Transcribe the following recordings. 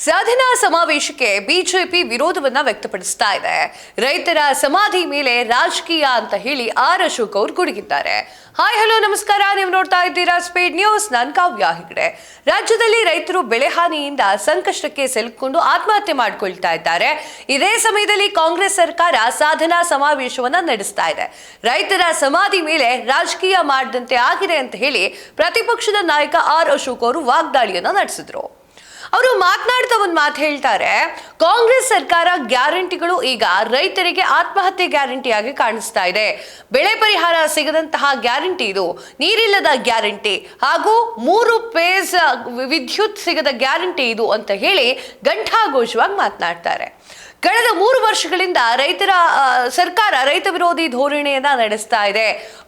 ಸಾಧನಾ ಸಮಾವೇಶಕ್ಕೆ ಬಿಜೆಪಿ ವಿರೋಧವನ್ನ ವ್ಯಕ್ತಪಡಿಸ್ತಾ ಇದೆ. ರೈತರ ಸಮಾಧಿ ಮೇಲೆ ರಾಜಕೀಯ ಅಂತ ಹೇಳಿ ಆರ್ ಅಶೋಕ್ ಅವರು ಗುಡುಗಿದ್ದಾರೆ. ಹಾಯ್ ಹಲೋ ನಮಸ್ಕಾರ, ನೀವು ನೋಡ್ತಾ ಇದ್ದೀರಾ ಸ್ಪೀಡ್ ನ್ಯೂಸ್. ನಾನು ಕಾವ್ಯ ಹೆಗಡೆ. ರಾಜ್ಯದಲ್ಲಿ ರೈತರು ಬೆಳೆ ಹಾನಿಯಿಂದ ಸಂಕಷ್ಟಕ್ಕೆ ಸಿಲುಕೊಂಡು ಆತ್ಮಹತ್ಯೆ ಮಾಡಿಕೊಳ್ತಾ ಇದ್ದಾರೆ. ಇದೇ ಸಮಯದಲ್ಲಿ ಕಾಂಗ್ರೆಸ್ ಸರ್ಕಾರ ಸಾಧನಾ ಸಮಾವೇಶವನ್ನ ನಡೆಸ್ತಾ ಇದೆ. ರೈತರ ಸಮಾಧಿ ಮೇಲೆ ರಾಜಕೀಯ ಮಾಡದಂತೆ ಆಗಿದೆ ಅಂತ ಹೇಳಿ ಪ್ರತಿಪಕ್ಷದ ನಾಯಕ ಆರ್ ಅಶೋಕ್ ಅವರು ವಾಗ್ದಾಳಿಯನ್ನ ನಡೆಸಿದ್ರು. ಅವರು ಮಾತನಾಡ್ತಾ ಒಂದು ಮಾತು ಹೇಳ್ತಾರೆ, ಕಾಂಗ್ರೆಸ್ ಸರ್ಕಾರ ಗ್ಯಾರಂಟಿಗಳು ಈಗ ರೈತರಿಗೆ ಆತ್ಮಹತ್ಯೆ ಗ್ಯಾರಂಟಿಯಾಗಿ ಕಾಣಿಸ್ತಾ ಇದೆ. ಬೆಳೆ ಪರಿಹಾರ ಸಿಗದಂತಹ ಗ್ಯಾರಂಟಿ ಇದು, ನೀರಿಲ್ಲದ ಗ್ಯಾರಂಟಿ ಹಾಗೂ 3 ಫೇಸ್ ವಿದ್ಯುತ್ ಸಿಗದ ಗ್ಯಾರಂಟಿ ಇದು ಅಂತ ಹೇಳಿ ಘಂಟಾಘೋಷವಾಗಿ ಮಾತನಾಡ್ತಾರೆ. ಕಳೆದ 3 ವರ್ಷಗಳಿಂದ ಸರ್ಕಾರ ರೈತ ವಿರೋಧಿ ಧೋರಣೆಯನ್ನ ನಡೆಸ್ತಾ ಇದೆ.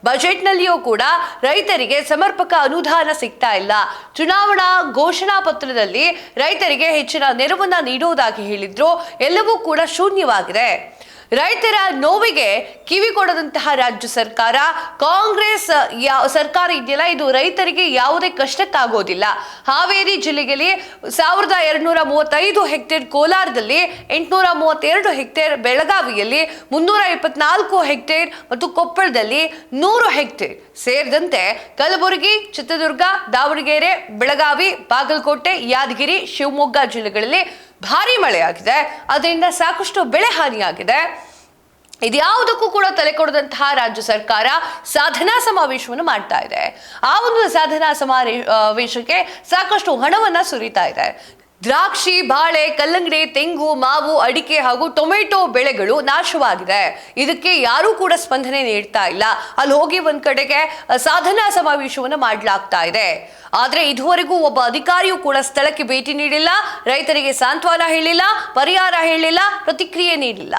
ಬಜೆಟ್ನಲ್ಲಿಯೂ ಕೂಡ ರೈತರಿಗೆ ಸಮರ್ಪಕ ಅನುದಾನ ಸಿಗ್ತಾ ಇಲ್ಲ. ಚುನಾವಣಾ ಘೋಷಣಾ ಪತ್ರದಲ್ಲಿ ರೈತರಿಗೆ ಹೆಚ್ಚಿನ ನೆರವನ್ನ ನೀಡುವುದಾಗಿ ಹೇಳಿದ್ರು, ಎಲ್ಲವೂ ಕೂಡ ಶೂನ್ಯವಾಗಿದೆ. ರೈತರ ನೋವಿಗೆ ಕಿವಿ ಕೊಡದಂತಹ ರಾಜ್ಯ ಸರ್ಕಾರ, ಕಾಂಗ್ರೆಸ್ ಸರ್ಕಾರ ಇದೆಯಲ್ಲ, ಇದು ರೈತರಿಗೆ ಯಾವುದೇ ಕಷ್ಟಕ್ಕಾಗೋದಿಲ್ಲ. ಹಾವೇರಿ ಜಿಲ್ಲೆಯಲ್ಲಿ 1235 ಹೆಕ್ಟೇರ್, ಕೋಲಾರದಲ್ಲಿ 832 ಹೆಕ್ಟೇರ್, ಬೆಳಗಾವಿಯಲ್ಲಿ 324 ಹೆಕ್ಟೇರ್ ಮತ್ತು ಕೊಪ್ಪಳದಲ್ಲಿ 100 ಹೆಕ್ಟೇರ್ ಸೇರಿದಂತೆ ಕಲಬುರಗಿ, ಚಿತ್ರದುರ್ಗ, ದಾವಣಗೆರೆ, ಬೆಳಗಾವಿ, ಬಾಗಲಕೋಟೆ, ಯಾದಗಿರಿ, ಶಿವಮೊಗ್ಗ ಜಿಲ್ಲೆಗಳಲ್ಲಿ ಭಾರಿ ಮಳೆಯಾಗಿದೆ. ಅದರಿಂದ ಸಾಕಷ್ಟು ಬೆಳೆ ಹಾನಿಯಾಗಿದೆ. ಇದ್ಯಾವುದಕ್ಕೂ ಕೂಡ ತಲೆ ಕೊಡದಂತಹ ರಾಜ್ಯ ಸರ್ಕಾರ ಸಾಧನಾ ಸಮಾವೇಶವನ್ನು ಮಾಡ್ತಾ ಇದೆ. ಆ ಒಂದು ಸಾಧನಾ ಸಮಾವೇಶಕ್ಕೆ ಸಾಕಷ್ಟು ಹಣವನ್ನ ಸುರಿತಾ ಇದೆ. ದ್ರಾಕ್ಷಿ, ಬಾಳೆ, ಕಲ್ಲಂಗಡಿ, ತೆಂಗು, ಮಾವು, ಅಡಿಕೆ ಹಾಗೂ ಟೊಮೆಟೊ ಬೆಳೆಗಳು ನಾಶವಾಗಿದೆ. ಇದಕ್ಕೆ ಯಾರೂ ಕೂಡ ಸ್ಪಂದನೆ ನೀಡ್ತಾ ಇಲ್ಲ. ಅಲ್ಲಿ ಹೋಗಿ ಒಂದ್ ಕಡೆಗೆ ಸಾಧನಾ ಸಮಾವೇಶವನ್ನು ಮಾಡಲಾಗ್ತಾ ಇದೆ. ಆದ್ರೆ ಇದುವರೆಗೂ ಒಬ್ಬ ಅಧಿಕಾರಿಯೂ ಕೂಡ ಸ್ಥಳಕ್ಕೆ ಭೇಟಿ ನೀಡಿಲ್ಲ, ರೈತರಿಗೆ ಸಾಂತ್ವನ ಹೇಳಿಲ್ಲ, ಪರಿಹಾರ ಹೇಳಿಲ್ಲ, ಪ್ರತಿಕ್ರಿಯೆ ನೀಡಿಲ್ಲ.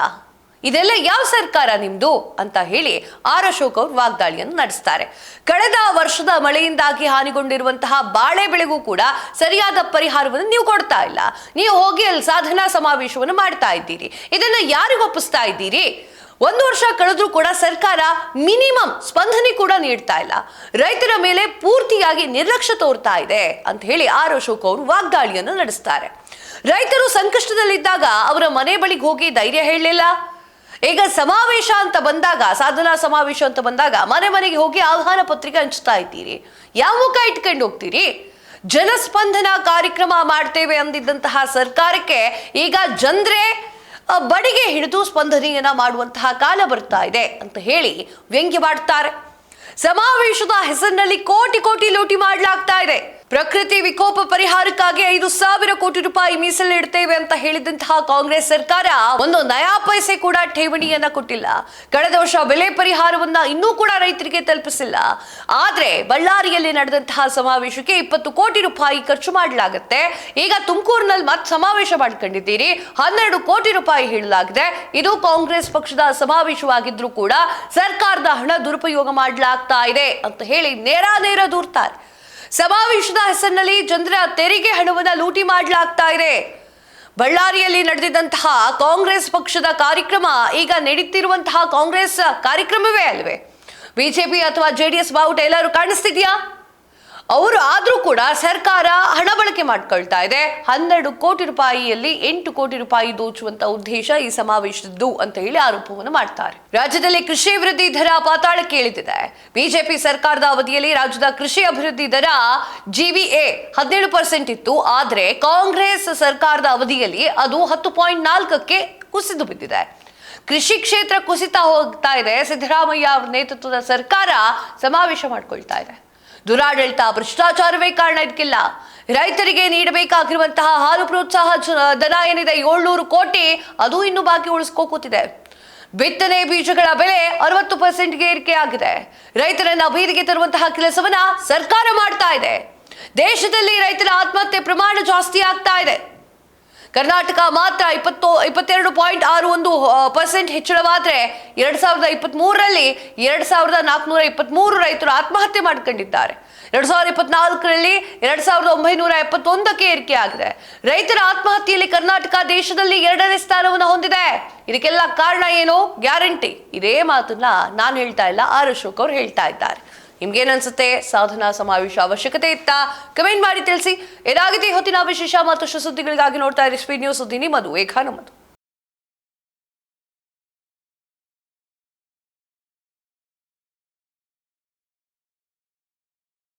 ಇದೆಲ್ಲ ಯಾವ ಸರ್ಕಾರ ನಿಮ್ದು ಅಂತ ಹೇಳಿ ಆರ್ ಅಶೋಕ್ ಅವರು ವಾಗ್ದಾಳಿಯನ್ನು ನಡೆಸ್ತಾರೆ. ಕಳೆದ ವರ್ಷದ ಮಳೆಯಿಂದಾಗಿ ಹಾನಿಗೊಂಡಿರುವಂತಹ ಬಾಳೆ ಬೆಳೆಗೂ ಕೂಡ ಸರಿಯಾದ ಪರಿಹಾರವನ್ನು ನೀವು ಕೊಡ್ತಾ ಇಲ್ಲ. ನೀವು ಹೋಗಿ ಅಲ್ಲಿ ಸಾಧನಾ ಸಮಾವೇಶವನ್ನು ಮಾಡ್ತಾ ಇದ್ದೀರಿ. ಇದನ್ನ ಯಾರಿಗೂ ಒಪ್ಪಿಸ್ತಾ ಇದ್ದೀರಿ? 1 ವರ್ಷ ಕಳೆದ್ರೂ ಕೂಡ ಸರ್ಕಾರ ಮಿನಿಮಮ್ ಸ್ಪಂದನೆ ಕೂಡ ನೀಡ್ತಾ ಇಲ್ಲ. ರೈತರ ಮೇಲೆ ಪೂರ್ತಿಯಾಗಿ ನಿರ್ಲಕ್ಷ್ಯ ತೋರ್ತಾ ಇದೆ ಅಂತ ಹೇಳಿ ಆರ್ ಅಶೋಕ್ ಅವರು ವಾಗ್ದಾಳಿಯನ್ನು ನಡೆಸ್ತಾರೆ. ರೈತರು ಸಂಕಷ್ಟದಲ್ಲಿದ್ದಾಗ ಅವರ ಮನೆ ಬಳಿಗೆ ಹೋಗಿ ಧೈರ್ಯ ಹೇಳಲಿಲ್ಲ. ಈಗ ಸಮಾವೇಶ ಅಂತ ಬಂದಾಗ, ಸಾಧನಾ ಸಮಾವೇಶ ಅಂತ ಬಂದಾಗ ಮನೆ ಮನೆಗೆ ಹೋಗಿ ಆಹ್ವಾನ ಪತ್ರಿಕೆ ಹಂಚ್ತಾ ಇದ್ದೀರಿ. ಯಾವ ಮುಖ ಇಟ್ಕೊಂಡು ಹೋಗ್ತೀರಿ? ಜನಸ್ಪಂದನ ಕಾರ್ಯಕ್ರಮ ಮಾಡ್ತೇವೆ ಅಂದಿದ್ದಂತಹ ಸರ್ಕಾರಕ್ಕೆ ಈಗ ಜನರೇ ಬಡಿಗೆ ಹಿಡಿದು ಸ್ಪಂದನೆಯನ್ನ ಮಾಡುವಂತಹ ಕಾಲ ಬರ್ತಾ ಇದೆ ಅಂತ ಹೇಳಿ ವ್ಯಂಗ್ಯ ಮಾಡ್ತಾರೆ. ಸಮಾವೇಶದ ಹೆಸರಿನಲ್ಲಿ ಕೋಟಿ ಕೋಟಿ ಲೂಟಿ ಮಾಡಲಾಗ್ತಾ ಇದೆ. ಪ್ರಕೃತಿ ವಿಕೋಪ ಪರಿಹಾರಕ್ಕಾಗಿ 5,000 ಕೋಟಿ ರೂಪಾಯಿ ಮೀಸಲಿಡ್ತೇವೆ ಅಂತ ಹೇಳಿದಂತಹ ಕಾಂಗ್ರೆಸ್ ಸರ್ಕಾರ ಒಂದು ನಯಾ ಪೈಸೆ ಕೂಡ ಠೇವಣಿಯನ್ನ ಕೊಟ್ಟಿಲ್ಲ. ಕಳೆದ ವರ್ಷ ಬೆಳೆ ಪರಿಹಾರವನ್ನ ಇನ್ನೂ ಕೂಡ ರೈತರಿಗೆ ತಲುಪಿಸಿಲ್ಲ. ಆದ್ರೆ ಬಳ್ಳಾರಿಯಲ್ಲಿ ನಡೆದಂತಹ ಸಮಾವೇಶಕ್ಕೆ 20 ಕೋಟಿ ರೂಪಾಯಿ ಖರ್ಚು ಮಾಡಲಾಗುತ್ತೆ. ಈಗ ತುಮಕೂರಿನಲ್ಲಿ ಮತ್ತೆ ಸಮಾವೇಶ ಮಾಡ್ಕೊಂಡಿದ್ದೀರಿ, 12 ಕೋಟಿ ರೂಪಾಯಿ ಹೇಳಲಾಗಿದೆ. ಇದು ಕಾಂಗ್ರೆಸ್ ಪಕ್ಷದ ಸಮಾವೇಶವಾಗಿದ್ರು ಕೂಡ ಸರ್ಕಾರದ ಹಣ ದುರುಪಯೋಗ ಮಾಡಲಾಗ್ತಾ ಇದೆ ಅಂತ ಹೇಳಿ ನೇರ ದೂರ್ತಾರೆ. ಸಮಾವೇಶದ ಹೆಸರಿನಲ್ಲಿ ಜನರ ತೆರಿಗೆ ಹಣವನ್ನ ಲೂಟಿ ಮಾಡಲಾಗ್ತಾ ಇದೆ. ಬಳ್ಳಾರಿಯಲ್ಲಿ ನಡೆದಿದ್ದಂತಹ ಕಾಂಗ್ರೆಸ್ ಪಕ್ಷದ ಕಾರ್ಯಕ್ರಮ ಈಗ ನಡೀತಿರುವಂತಹ ಕಾಂಗ್ರೆಸ್ ಕಾರ್ಯಕ್ರಮವೇ ಅಲ್ವೇ? ಬಿಜೆಪಿ ಅಥವಾ ಜೆಡಿಎಸ್ ಬಾವುಟ ಎಲ್ಲರೂ ಕಾಣಿಸ್ತಿದ್ಯಾ? ಅವರು ಆದ್ರೂ ಕೂಡ ಸರ್ಕಾರ ಹಣ ಬಳಕೆ ಮಾಡ್ಕೊಳ್ತಾ ಇದೆ. 12 ಕೋಟಿ ರೂಪಾಯಿಯಲ್ಲಿ 8 ಕೋಟಿ ರೂಪಾಯಿ ದೋಚುವಂತ ಉದ್ದೇಶ ಈ ಸಮಾವೇಶದ್ದು ಅಂತ ಹೇಳಿ ಆರೋಪವನ್ನು ಮಾಡ್ತಾರೆ. ರಾಜ್ಯದಲ್ಲಿ ಕೃಷಿ ಅಭಿವೃದ್ಧಿ ದರ ಪಾತಾಳಕ್ಕೆ ಇಳಿದಿದೆ. ಬಿಜೆಪಿ ಸರ್ಕಾರದ ಅವಧಿಯಲ್ಲಿ ರಾಜ್ಯದ ಕೃಷಿ ಅಭಿವೃದ್ಧಿ ದರ GVA 17% ಇತ್ತು. ಆದ್ರೆ ಕಾಂಗ್ರೆಸ್ ಸರ್ಕಾರದ ಅವಧಿಯಲ್ಲಿ ಅದು 10.4ಕ್ಕೆ ಕುಸಿದು ಬಿದ್ದಿದೆ. ಕೃಷಿ ಕ್ಷೇತ್ರ ಕುಸಿತ ಹೋಗ್ತಾ ಇದೆ. ಸಿದ್ದರಾಮಯ್ಯ ಅವರ ನೇತೃತ್ವದ ಸರ್ಕಾರ ಸಮಾವೇಶ ಮಾಡ್ಕೊಳ್ತಾ ಇದೆ. ದುರಾಡಳಿತ, ಭ್ರಷ್ಟಾಚಾರವೇ ಕಾರಣ ಇದಕ್ಕಿಲ್ಲ. ರೈತರಿಗೆ ನೀಡಬೇಕಾಗಿರುವಂತಹ ಹಾಲು ಪ್ರೋತ್ಸಾಹ ಧನ ಏನಿದೆ 700 ಕೋಟಿ, ಅದು ಇನ್ನೂ ಬಾಕಿ ಉಳಿಸ್ಕೋತಿದೆ. ಬಿತ್ತನೆ ಬೀಜಗಳ ಬೆಲೆ 60%ಗೆ ಏರಿಕೆ ಆಗಿದೆ. ರೈತರನ್ನ ಬೀದಿಗೆ ತರುವಂತಹ ಕೆಲಸವನ್ನ ಸರ್ಕಾರ ಮಾಡ್ತಾ ಇದೆ. ದೇಶದಲ್ಲಿ ರೈತರ ಆತ್ಮಹತ್ಯೆ ಪ್ರಮಾಣ ಜಾಸ್ತಿ ಆಗ್ತಾ ಇದೆ. ಕರ್ನಾಟಕ ಮಾತ್ರ 22.61% ಹೆಚ್ಚಳವಾದ್ರೆ 2023ರಲ್ಲಿ 2423 ರೈತರು ಆತ್ಮಹತ್ಯೆ ಮಾಡ್ಕೊಂಡಿದ್ದಾರೆ. 2024ರಲ್ಲಿ 2971ಕ್ಕೆ ಏರಿಕೆ ಆಗಿದೆ. ರೈತರ ಆತ್ಮಹತ್ಯೆಯಲ್ಲಿ ಕರ್ನಾಟಕ ದೇಶದಲ್ಲಿ 2ನೇ ಸ್ಥಾನವನ್ನು ಹೊಂದಿದೆ. ಇದಕ್ಕೆಲ್ಲ ಕಾರಣ ಏನು? ಗ್ಯಾರಂಟಿ. ಇದೇ ಮಾತನ್ನ ನಾನು ಹೇಳ್ತಾ ಇಲ್ಲ, ಆರ್ ಅಶೋಕ್ ಅವರು ಹೇಳ್ತಾ ಇದ್ದಾರೆ. ನಿಮ್ಗೇನ್ ಅನ್ಸುತ್ತೆ? ಸಾಧನಾ ಸಮಾವೇಶ ಅವಶ್ಯಕತೆ ಇತ್ತಾ? ಕಮೆಂಟ್ ಮಾಡಿ ತಿಳಿಸಿ. ಇದಾಗಿದೆ ಹೊತ್ತಿನ ವಿಶೇಷ ಮತ್ತಷ್ಟು ಸುದ್ದಿಗಳಿಗಾಗಿ ನೋಡ್ತಾ ಇರಿ ಸ್ಪೀಡ್ ನ್ಯೂಸ್. ಸುದ್ದಿ ನಿಮ್ಮದು, ವೇಗ ನಮ್ಮದು.